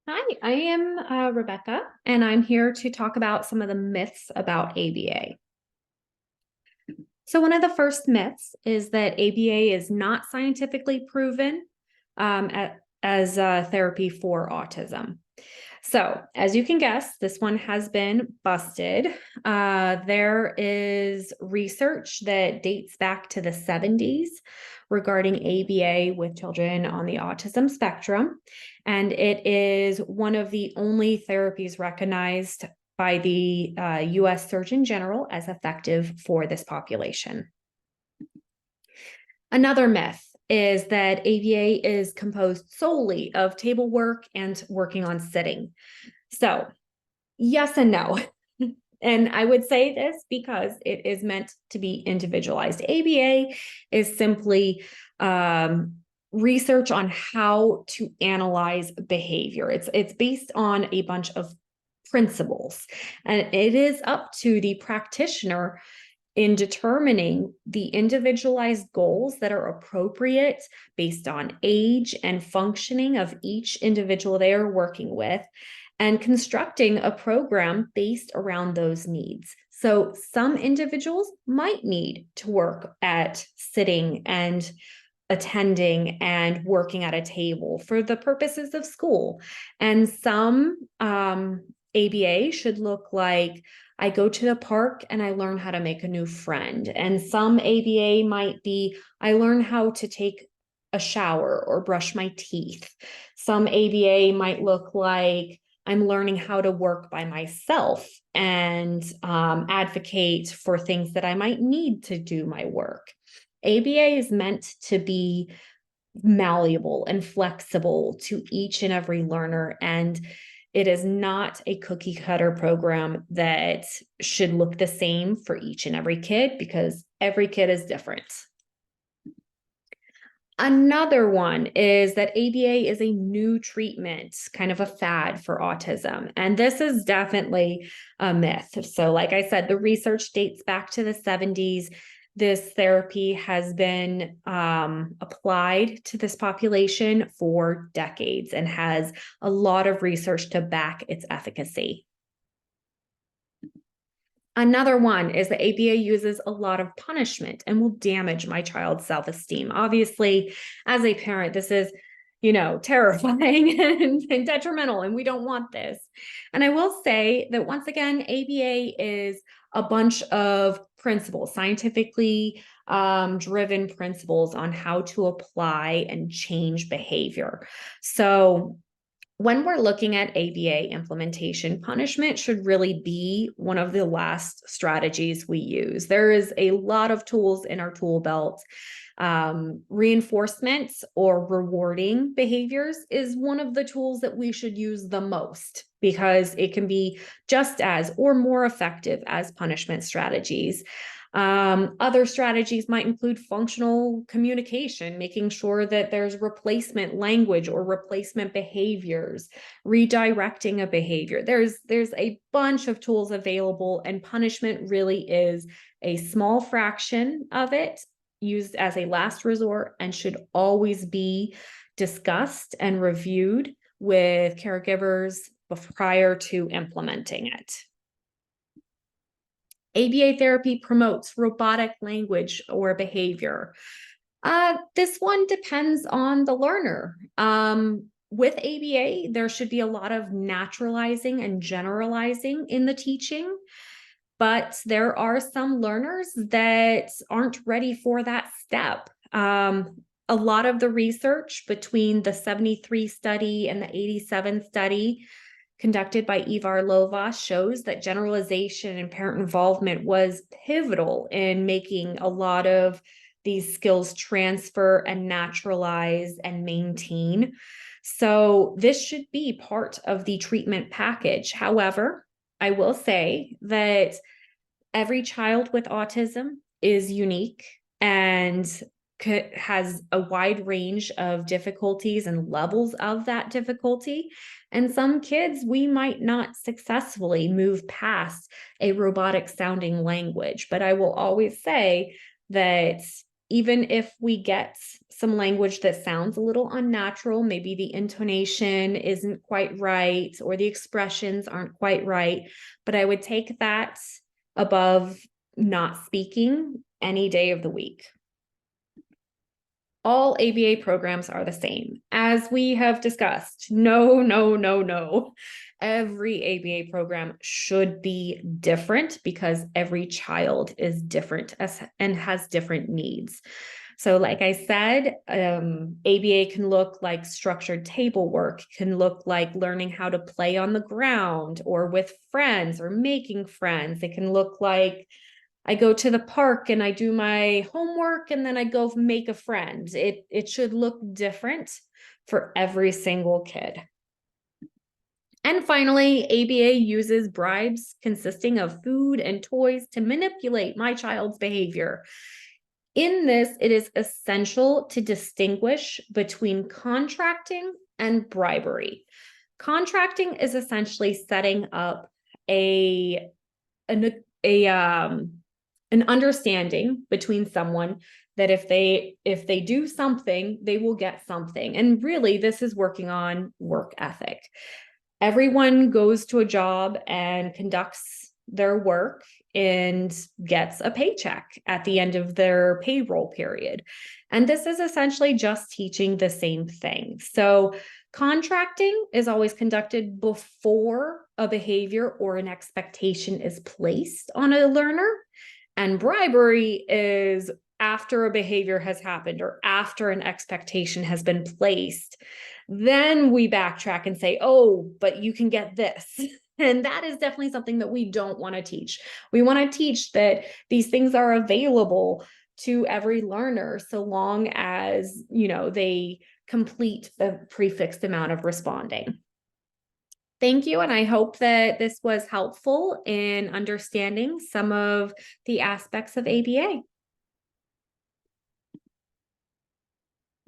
Hi, I am Rebecca, and I'm here to talk about some of the myths about ABA. So, one of the first myths is that ABA is not scientifically proven as therapy for autism. So, as you can guess, this one has been busted. There is research that dates back to the 70s regarding ABA with children on the autism spectrum. And it is one of the only therapies recognized by the US Surgeon General as effective for this population. Another myth is that ABA is composed solely of table work and working on sitting. So, yes and no. And I would say this because it is meant to be individualized. ABA is simply research on how to analyze behavior. It's based on a bunch of principles, and it is up to the practitioner in determining the individualized goals that are appropriate based on age and functioning of each individual they are working with, and constructing a program based around those needs. So some individuals might need to work at sitting and attending and working at a table for the purposes of school. And some ABA should look like I go to the park and I learn how to make a new friend. And some ABA might be I learn how to take a shower or brush my teeth. Some ABA might look like I'm learning how to work by myself and advocate for things that I might need to do my work. ABA is meant to be malleable and flexible to each and every learner. And it is not a cookie cutter program that should look the same for each and every kid because every kid is different. Another one is that ABA is a new treatment, kind of a fad for autism. And this is definitely a myth. So, like I said, the research dates back to the 70s. This therapy has been applied to this population for decades and has a lot of research to back its efficacy. Another one is that ABA uses a lot of punishment and will damage my child's self-esteem. Obviously, as a parent, this is, terrifying and detrimental, and we don't want this. And I will say that once again, ABA is a bunch of principles, scientifically driven principles on how to apply and change behavior. So when we're looking at ABA implementation, punishment should really be one of the last strategies we use. There is a lot of tools in our tool belt. Reinforcement or rewarding behaviors is one of the tools that we should use the most because it can be just as or more effective as punishment strategies. Other strategies might include functional communication, making sure that there's replacement language or replacement behaviors, redirecting a behavior. There's a bunch of tools available, and punishment really is a small fraction of it, used as a last resort, and should always be discussed and reviewed with caregivers prior to implementing it. ABA therapy promotes robotic language or behavior. This one depends on the learner. With ABA, there should be a lot of naturalizing and generalizing in the teaching, but there are some learners that aren't ready for that step. A lot of the research between the 73 study and the 87 study conducted by Ivar Lovaas shows that generalization and parent involvement was pivotal in making a lot of these skills transfer and naturalize and maintain. So this should be part of the treatment package. However, I will say that every child with autism is unique and has a wide range of difficulties and levels of that difficulty. And some kids, we might not successfully move past a robotic sounding language. But I will always say that even if we get some language that sounds a little unnatural, maybe the intonation isn't quite right or the expressions aren't quite right, but I would take that above not speaking any day of the week. All ABA programs are the same. As we have discussed, no, no, no, no. Every ABA program should be different because every child is different and has different needs. So like I said, ABA can look like structured table work, can look like learning how to play on the ground or with friends or making friends. It can look like I go to the park and I do my homework and then I go make a friend. It should look different for every single kid. And finally, ABA uses bribes consisting of food and toys to manipulate my child's behavior. In this, it is essential to distinguish between contracting and bribery. Contracting is essentially setting up an understanding between someone that if they do something, they will get something. And really, this is working on work ethic. Everyone goes to a job and conducts their work and gets a paycheck at the end of their payroll period. And this is essentially just teaching the same thing. So contracting is always conducted before a behavior or an expectation is placed on a learner. And bribery is after a behavior has happened or after an expectation has been placed. Then we backtrack and say, oh, but you can get this. And that is definitely something that we don't want to teach. We want to teach that these things are available to every learner so long as, they complete the prefixed amount of responding. Thank you, and I hope that this was helpful in understanding some of the aspects of ABA.